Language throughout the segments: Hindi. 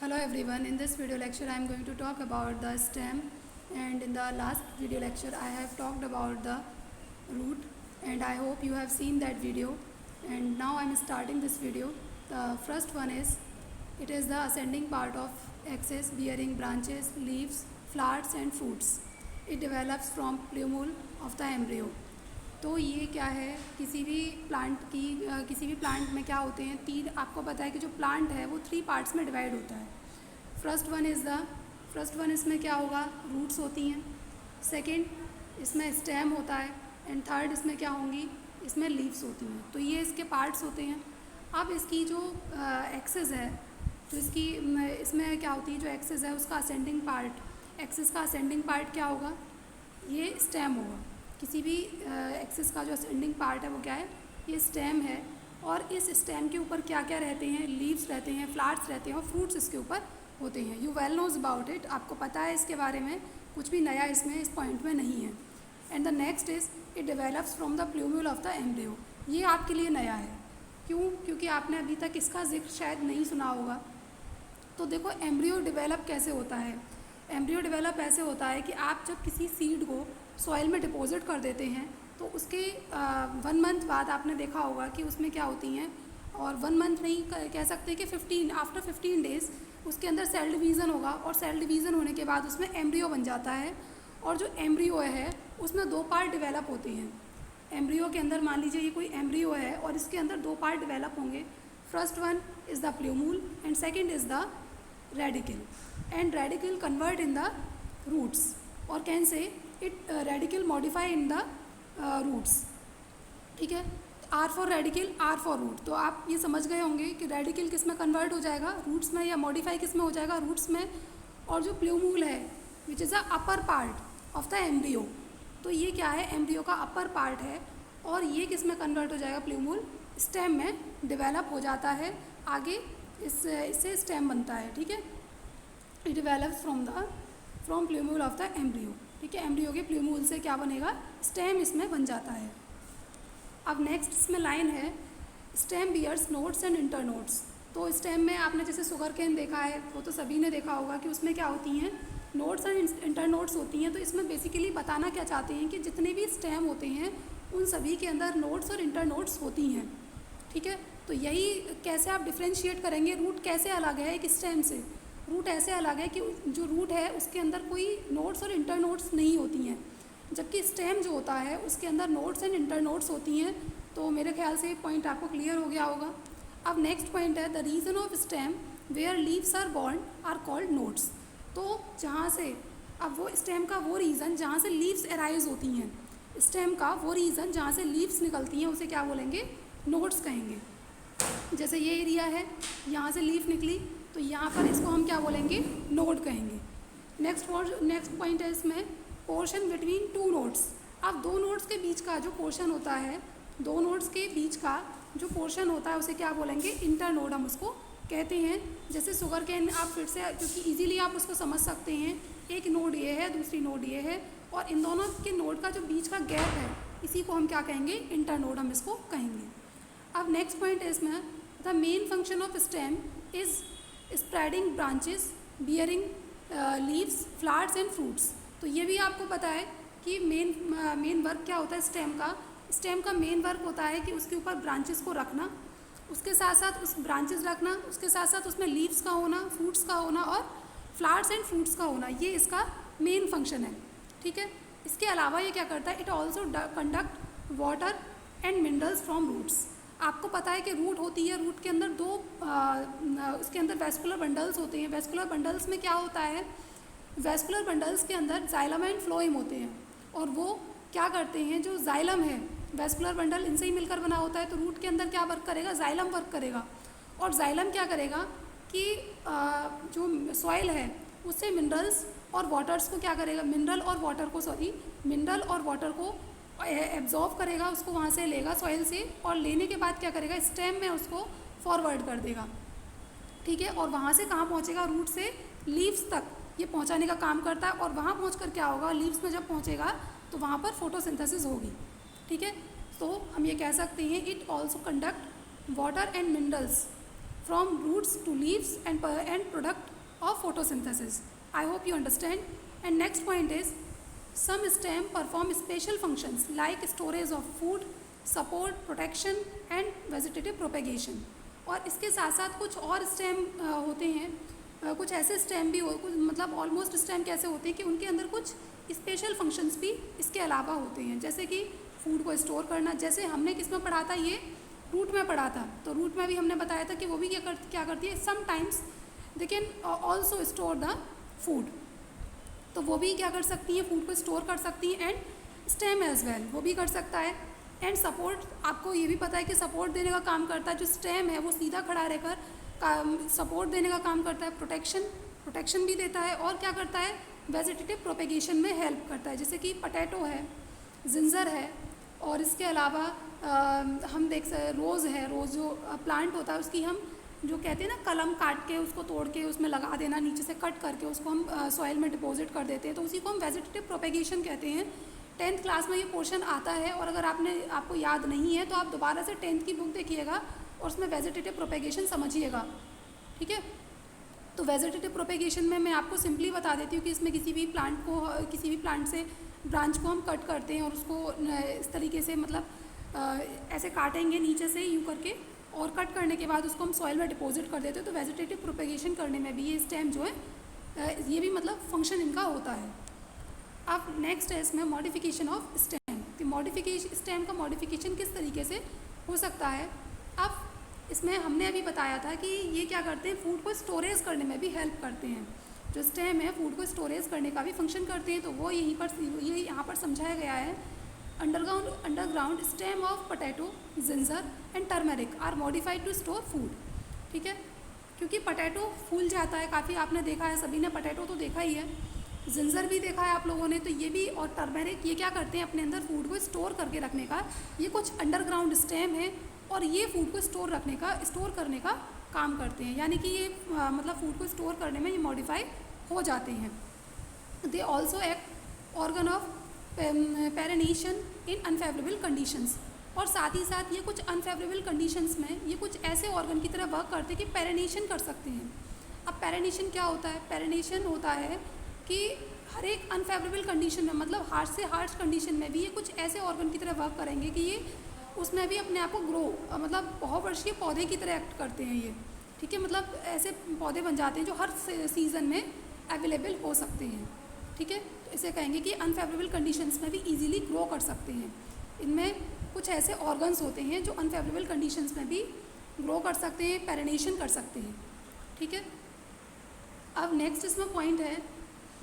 Hello everyone, in this video lecture I am going to talk about the stem, and in the last video lecture I have talked about the root, and I hope you have seen that video. And now I am starting this video. The first one is, it is the ascending part of axis bearing branches, leaves, flowers and fruits. It develops from plumule of the embryo. तो ये क्या है, किसी भी प्लांट में क्या होते हैं, तीन, आपको पता है कि जो प्लांट है वो 3 पार्ट्स में डिवाइड होता है. फर्स्ट वन इसमें क्या होगा, रूट्स होती हैं. सेकंड इसमें स्टेम होता है. एंड थर्ड इसमें क्या होंगी, इसमें लीव्स होती हैं. तो ये इसके पार्ट्स होते हैं. अब इसकी जो एक्सिस है, तो इसमें क्या होती है, जो एक्सिस है उसका असेंडिंग पार्ट, एक्सिस का असेंडिंग पार्ट क्या होगा, ये स्टेम होगा. किसी भी एक्सिस का जो असेंडिंग पार्ट है वो क्या है, ये स्टेम है. और इस स्टेम के ऊपर क्या क्या रहते हैं, लीव्स रहते हैं, फ्लावर्स रहते हैं और फ्रूट्स इसके ऊपर होते हैं. You well knows about it, आपको पता है इसके बारे में, कुछ भी नया इसमें इस पॉइंट में नहीं है. And the next is it develops from the plumule of the embryo. ये आपके लिए नया है. क्यों? क्योंकि आपने अभी तक इसका जिक्र शायद नहीं सुना होगा. तो देखो, एम्ब्रियो डेवलप कैसे होता है. एम्ब्रियो डेवलप ऐसे होता है कि आप जब किसी सीड को सॉइल में डिपॉजिट कर देते हैं तो उसके 1 मंथ बाद आपने देखा होगा कि उसमें क्या होती हैं, और 1 मंथ नहीं कह सकते कि आफ्टर 15 डेज़ उसके अंदर सेल डिवीज़न होगा. और सेल डिवीज़न होने के बाद उसमें एम्ब्रियो बन जाता है. और जो एम्ब्रियो है उसमें 2 पार्ट डेवलप होते हैं. एम्ब्रियो के अंदर मान लीजिए ये कोई एम्ब्रियो है और इसके अंदर 2 पार्ट डेवलप होंगे. First one is the plumule and second is the radicle. And radicle convert in the roots, और can say it radicle modify in the roots. ठीक है, R for radicle, R for root. तो आप ये समझ गए होंगे कि रेडिकल किस में कन्वर्ट हो जाएगा, रूट्स में, या मॉडिफाई किस में हो जाएगा, रूट्स में. और जो प्लूमूल है which is a upper part of the embryo, तो ये क्या है, एम्ब्रियो का अपर पार्ट है. और ये किस में कन्वर्ट हो जाएगा, प्लूमूल स्टेम में डेवलप हो जाता है. आगे इससे स्टेम बनता है. ठीक है, it develops from plumule of the embryo. ठीक है, एम्ब्रियो के प्लूमूल से क्या बनेगा, स्टेम इसमें बन जाता है. अब नेक्स्ट इसमें लाइन है, stem bears nodes and internodes. तो स्टेम में आपने जैसे शुगर केन देखा है, वो तो सभी ने देखा होगा कि उसमें क्या होती हैं, नोड्स एंड इंटरनोड्स होती हैं. तो इसमें बेसिकली बताना क्या चाहते हैं कि जितने भी स्टेम होते हैं उन सभी के अंदर नोड्स और इंटरनोड्स होती हैं. ठीक है, तो यही कैसे आप डिफ्रेंशिएट करेंगे, रूट कैसे अलग है एक स्टेम से. रूट ऐसे अलग है कि जो रूट है उसके अंदर कोई नोड्स और इंटरनोड्स नहीं होती हैं, जबकि स्टेम जो होता है उसके अंदर नोड्स एंड इंटरनोड्स होती हैं. तो मेरे ख्याल से पॉइंट आपको क्लियर हो गया होगा. अब नेक्स्ट पॉइंट है, the region of stem where leaves are born are called nodes. तो जहाँ से, अब वो स्टेम का वो रीज़न जहाँ से लीव्स अराइज होती हैं, स्टेम का वो रीज़न जहाँ से लीव्स निकलती हैं, उसे क्या बोलेंगे, नोड्स कहेंगे. जैसे ये एरिया है, यहाँ से लीफ निकली, तो यहाँ पर इसको हम क्या बोलेंगे, नोड कहेंगे. नेक्स्ट पॉइंट है इसमें, पोर्शन बिटवीन 2 नोड्स. अब 2 नोड्स के बीच का जो पोर्शन होता है, 2 नोड्स के बीच का जो पोर्शन होता है उसे क्या बोलेंगे, इंटरनोड हम उसको कहते हैं. जैसे शुगर केन, आप फिर से, क्योंकि इजीली आप उसको समझ सकते हैं, एक नोड ये है, दूसरी नोड ये है, और इन दोनों के नोड का जो बीच का गैप है, इसी को हम क्या कहेंगे, इंटरनोड हम इसको कहेंगे. अब नेक्स्ट पॉइंट है इसमें, the main function of stem is spreading branches bearing leaves flowers and fruits. तो ये भी आपको पता है कि मेन वर्क क्या होता है स्टेम का मेन वर्क होता है कि उसके ऊपर ब्रांचेस को रखना, उसके साथ साथ उस ब्रांचेस रखना, उसके साथ साथ उसमें लीव्स का होना, फ्रूट्स का होना और फ्लावर्स एंड फ्रूट्स का होना. ये इसका मेन फंक्शन है. ठीक है, इसके अलावा ये क्या करता है, it also conduct water and minerals from roots. आपको पता है कि रूट होती है, रूट के अंदर उसके अंदर वेस्कुलर बंडल्स होते हैं. वेस्कुलर बंडल्स में क्या होता है, वेस्कुलर बंडल्स के अंदर जाइलम एंड फ्लोएम होते हैं. और वो क्या करते हैं, जो जाइलम है, वेस्कुलर बंडल इनसे ही मिलकर बना होता है. तो रूट के अंदर क्या वर्क करेगा, जाइलम वर्क करेगा. और जाइलम क्या करेगा कि जो सॉइल है उससे मिनरल्स और वाटर्स को क्या करेगा, मिनरल और वाटर को एब्जॉर्व करेगा, उसको वहाँ से लेगा सॉइल से, और लेने के बाद क्या करेगा, स्टेम में उसको फॉरवर्ड कर देगा. ठीक है, और वहाँ से कहाँ पहुँचेगा, रूट से लीव्स तक ये पहुँचाने का काम करता है. और वहाँ पहुँचकर क्या होगा, लीव्स में जब पहुँचेगा तो वहाँ पर फोटोसिंथेसिस होगी. ठीक है, तो हम ये कह सकते हैं, it also conduct water and minerals from roots to leaves and product of photosynthesis. I hope you understand. And next point is, some stem perform special functions like storage of food, support, protection and vegetative propagation. और इसके साथ साथ कुछ और स्टेम होते हैं, कुछ ऐसे स्टेम भी हो, मतलब ऑलमोस्ट स्टेम कैसे होते हैं कि उनके अंदर कुछ स्पेशल फंक्शंस भी इसके अलावा होते हैं, जैसे कि फूड को स्टोर करना। जैसे हमने किस में पढ़ा था, ये रूट में पढ़ा था, तो रूट में भी हमने बताया था कि वो भी क्या करती है, sometimes they can also store the food, तो वो भी क्या कर सकती हैं, फूड को स्टोर कर सकती हैं। एंड स्टेम एज वेल, वो भी कर सकता है। एंड सपोर्ट, आपको ये भी पता है कि सपोर्ट देने का काम करता है, जो स्टेम है वो सीधा खड़ा रहकर सपोर्ट देने का काम करता है। प्रोटेक्शन भी देता है, और क्या करता है, वेजिटेटिव प्रोपेगेशन में हेल्प करता है, जैसे कि पटैटो है, जिंजर है, और इसके अलावा हम देख सकते रोज़ है। रोज़ जो प्लांट होता है उसकी हम जो कहते हैं ना, कलम काट के उसको तोड़ के उसमें लगा देना, नीचे से कट करके उसको हम सॉइल में डिपॉजिट कर देते हैं, तो उसी को हम वेजिटेटिव प्रोपेगेशन कहते हैं। 10th क्लास में ये पोर्शन आता है, और अगर आपको याद नहीं है तो आप दोबारा से 10th की बुक देखिएगा और उसमें वेजिटेटिव प्रोपेगेशन समझिएगा, ठीक है। तो वेजिटेटिव प्रोपेगेशन में मैं आपको सिंपली बता देती हूँ कि इसमें किसी भी प्लांट से ब्रांच को हम कट करते हैं और उसको इस तरीके से, मतलब ऐसे काटेंगे नीचे से यूँ करके, और कट करने के बाद उसको हम सॉइल में डिपॉजिट कर देते हैं। तो वेजिटेटिव प्रोपेगेशन करने में भी ये स्टेम जो है, ये भी मतलब फंक्शन इनका होता है। अब नेक्स्ट है इसमें मॉडिफिकेशन ऑफ स्टेम। तो स्टेम का मॉडिफिकेशन किस तरीके से हो सकता है। अब इसमें हमने अभी बताया था कि ये क्या करते हैं, फूड को स्टोरेज करने में भी हेल्प करते हैं। जो स्टेम है फूड को स्टोरेज करने का भी फंक्शन करते हैं, तो वो ये यहाँ पर समझाया गया है। Underground stem of potato, ginger and turmeric are modified to store food, ठीक है। क्योंकि पोटैटो फूल जाता है काफ़ी, आपने देखा है, सभी ने पोटैटो तो देखा ही है, जिंजर भी देखा है आप लोगों ने, तो ये भी, और टर्मरिक, ये क्या करते हैं, अपने अंदर फूड को स्टोर करके रखने का, ये कुछ अंडरग्राउंड स्टेम है, और ये फूड को स्टोर करने का काम करते हैं। यानी कि ये मतलब फूड को स्टोर करने में ये मॉडिफाई हो जाते हैं। They also act organ of perennation in unfavourable conditions, और साथ ही साथ ये कुछ अनफेवरेबल कंडीशंस में ये कुछ ऐसे ऑर्गन की तरह वर्क करते हैं कि पेरेनेशन कर सकते हैं। अब पेरेनेशन क्या होता है, पेरेनेशन होता है कि हर एक अनफेवरेबल कंडीशन में, मतलब हार्श से हार्श कंडीशन में भी ये कुछ ऐसे ऑर्गन की तरह वर्क करेंगे कि ये उसमें भी अपने आप को ग्रो, मतलब बहुवर्षीय पौधे की तरह एक्ट करते हैं ये, ठीक है। मतलब ऐसे पौधे बन जाते हैं जो हर सीज़न में अवेलेबल हो सकते हैं, ठीक है। तो इसे कहेंगे कि अनफेवरेबल कंडीशंस में भी इजीली ग्रो कर सकते हैं। इनमें कुछ ऐसे ऑर्गन्स होते हैं जो अनफेवरेबल कंडीशंस में भी ग्रो कर सकते हैं, पेरेनेशन कर सकते हैं, ठीक है। अब नेक्स्ट इसमें पॉइंट है,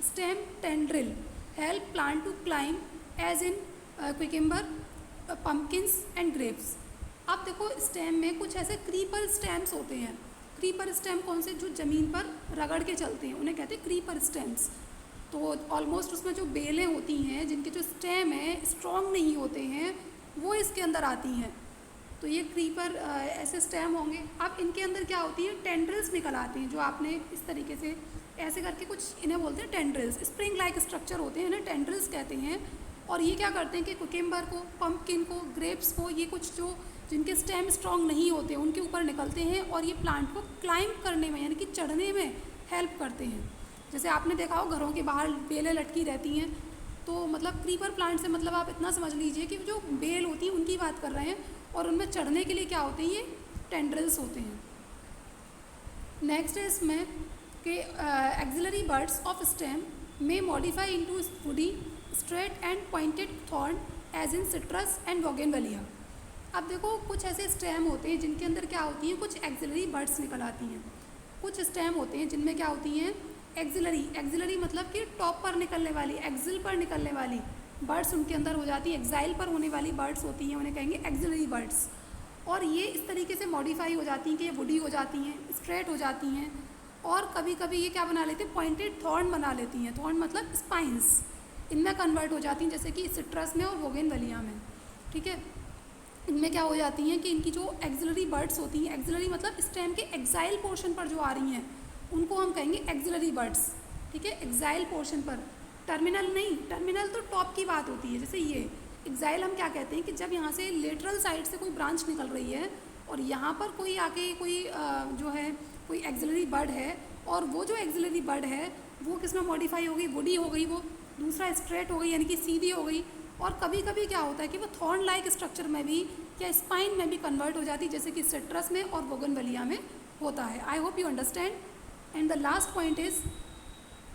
stem tendril help plant to climb as in cucumber, pumpkins and grapes. अब देखो स्टेम में कुछ ऐसे क्रीपर स्टेम्स होते हैं। क्रीपर स्टेम कौन से, जो ज़मीन पर रगड़ के चलते हैं, उन्हें कहते हैं क्रीपर स्टेम्स। तो ऑलमोस्ट उसमें जो बेलें होती हैं, जिनके जो स्टेम है स्ट्रॉन्ग नहीं होते हैं, वो इसके अंदर आती हैं। तो ये क्रीपर ऐसे स्टेम होंगे। अब इनके अंदर क्या होती है, टेंड्रिल्स निकल आती हैं, जो आपने इस तरीके से ऐसे करके कुछ, इन्हें बोलते हैं टेंड्रिल्स। स्प्रिंग लाइक स्ट्रक्चर होते हैं, इन्हें टेंड्रिल्स कहते हैं। और ये क्या करते हैं कि कुकुम्बर को, पम्पकिन को, ग्रेप्स को, ये कुछ जो जिनके स्टेम स्ट्रॉन्ग नहीं होते उनके ऊपर निकलते हैं, और ये प्लांट को क्लाइंब करने में, यानी कि चढ़ने में हेल्प करते हैं। जैसे आपने देखा हो घरों के बाहर बेलें लटकी रहती हैं, तो मतलब क्रीपर प्लांट से मतलब आप इतना समझ लीजिए कि जो बेल होती है उनकी बात कर रहे हैं, और उनमें चढ़ने के लिए क्या होते हैं, ये टेंड्रिल्स होते हैं। नेक्स्ट है इसमें कि एक्सिलरी बर्ड्स ऑफ स्टेम में modify into woody, straight and pointed thorn as in citrus and bougainvillea. अब देखो कुछ ऐसे स्टेम होते हैं जिनके अंदर क्या होती हैं, कुछ एक्सिलरी बर्ड्स निकल आती हैं। कुछ स्टेम होते हैं जिनमें क्या होती हैं, एक्सिलरी मतलब कि टॉप पर निकलने वाली, एक्सिल पर निकलने वाली बर्ड्स उनके अंदर हो जाती है। एक्साइल पर होने वाली बर्ड्स होती हैं, उन्हें कहेंगे एक्सिलरी बर्ड्स। और ये इस तरीके से मॉडिफाई हो जाती हैं कि ये वुडी हो जाती हैं, स्ट्रेट हो जाती हैं, और कभी कभी ये क्या बना लेती हैं, पॉइंटेड थॉर्न बना लेती हैं। थॉर्न मतलब स्पाइंस, इनमें कन्वर्ट हो जाती हैं, जैसे कि सिट्रस में और बोगेनवेलिया में, ठीक है। इनमें क्या हो जाती हैं कि इनकी जो एक्सिलरी बर्ड्स होती हैं, एक्सिलरी मतलब स्टेम के एक्साइल पोर्शन पर जो आ रही हैं, उनको हम कहेंगे एक्सिलरी बर्ड्स, ठीक है। एक्साइल पोर्शन पर, टर्मिनल नहीं, टर्मिनल तो टॉप की बात होती है। जैसे ये एक्साइल हम क्या कहते हैं कि जब यहाँ से लेटरल साइड से कोई ब्रांच निकल रही है और यहाँ पर कोई आके कोई जो है कोई एक्सिलरी बर्ड है, और वो जो एक्सिलरी बड है वो किस में मॉडिफाई हो गई, वुडी हो गई वो, दूसरा स्ट्रेट हो गई यानी कि सीधी हो गई, और कभी कभी क्या होता है कि वो थॉर्न लाइक स्ट्रक्चर में भी या स्पाइन में भी कन्वर्ट हो जाती है, जैसे कि सिट्रस में और बोगनवेलिया में होता है। I hope you understand. And the last point is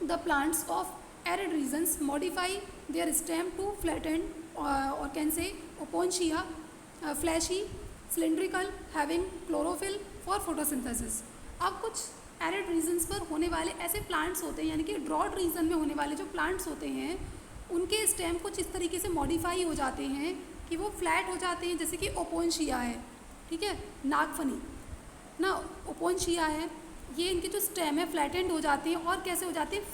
the plants of arid regions modify their stem to flatten or can say opuntia, fleshy, cylindrical, having chlorophyll for photosynthesis। अब कुछ एरिड रीजन्स पर होने वाले ऐसे प्लांट्स होते हैं, यानी कि ड्रॉट रीजन में होने वाले जो प्लांट्स होते हैं उनके स्टेम कुछ इस तरीके से मॉडिफाई हो जाते हैं कि वो फ्लैट हो जाते हैं, जैसे कि ओपोन्शिया है, ठीक है, नागफनी ना, ओपोन्शिया है, ये इनके जो स्टेम है फ्लैटेंड हो जाते हैं और कैसे हो जाते हैं,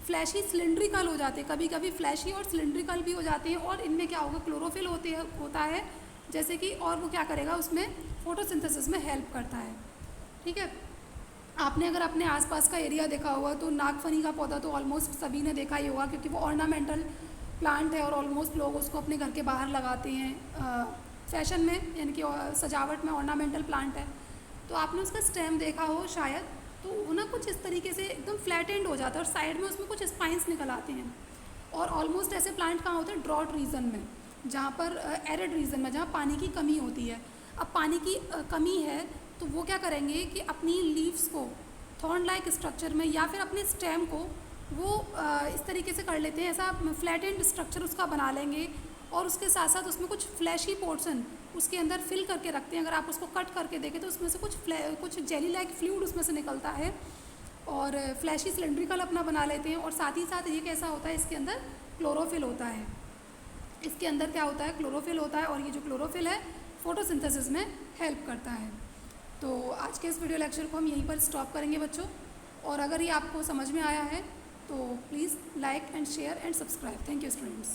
फ्लैशी सिलिंड्रिकल हो जाते हैं, कभी कभी फ्लैशी और सिलिंड्रिकल भी हो जाते हैं, और इनमें क्या होगा, क्लोरोफिल होता है जैसे कि, और वो क्या करेगा उसमें फोटोसिंथेसिस में हेल्प करता है, ठीक है। आपने अगर अपने आसपास का एरिया देखा होगा तो नागफनी का पौधा तो ऑलमोस्ट सभी ने देखा ही होगा, क्योंकि वो ऑर्नामेंटल प्लांट है और ऑलमोस्ट लोग उसको अपने घर के बाहर लगाते हैं फैशन में, यानी कि सजावट में ऑर्नामेंटल प्लांट है। तो आपने उसका स्टेम देखा हो शायद, तो वो ना कुछ इस तरीके से एकदम फ्लैट एंड हो जाता है और साइड में उसमें कुछ स्पाइंस निकल आते हैं, और ऑलमोस्ट ऐसे प्लांट कहाँ होते हैं, ड्रॉट रीजन में, जहाँ पर एरिड रीजन में, जहाँ पानी की कमी होती है। अब पानी की कमी है तो वो क्या करेंगे कि अपनी लीव्स को थॉर्न लाइक स्ट्रक्चर में या फिर अपने स्टेम को वो इस तरीके से कर लेते हैं, ऐसा फ्लैट एंड स्ट्रक्चर उसका बना लेंगे, और उसके साथ साथ उसमें कुछ फ्लैशी पोर्शन उसके अंदर फिल करके रखते हैं। अगर आप उसको कट करके देखें तो उसमें से कुछ जेली लाइक फ्लूइड उसमें से निकलता है, और फ्लैशी सिलेंड्रिकल अपना बना लेते हैं, और साथ ही साथ ये कैसा होता है, इसके अंदर क्लोरोफिल होता है, इसके अंदर क्या होता है, क्लोरोफिल होता है, और ये जो क्लोरोफिल है फोटोसिंथेसिस में हेल्प करता है। तो आज के इस वीडियो लेक्चर को हम यहीं पर स्टॉप करेंगे बच्चों, और अगर ये आपको समझ में आया है तो please like and share and subscribe. Thank you students.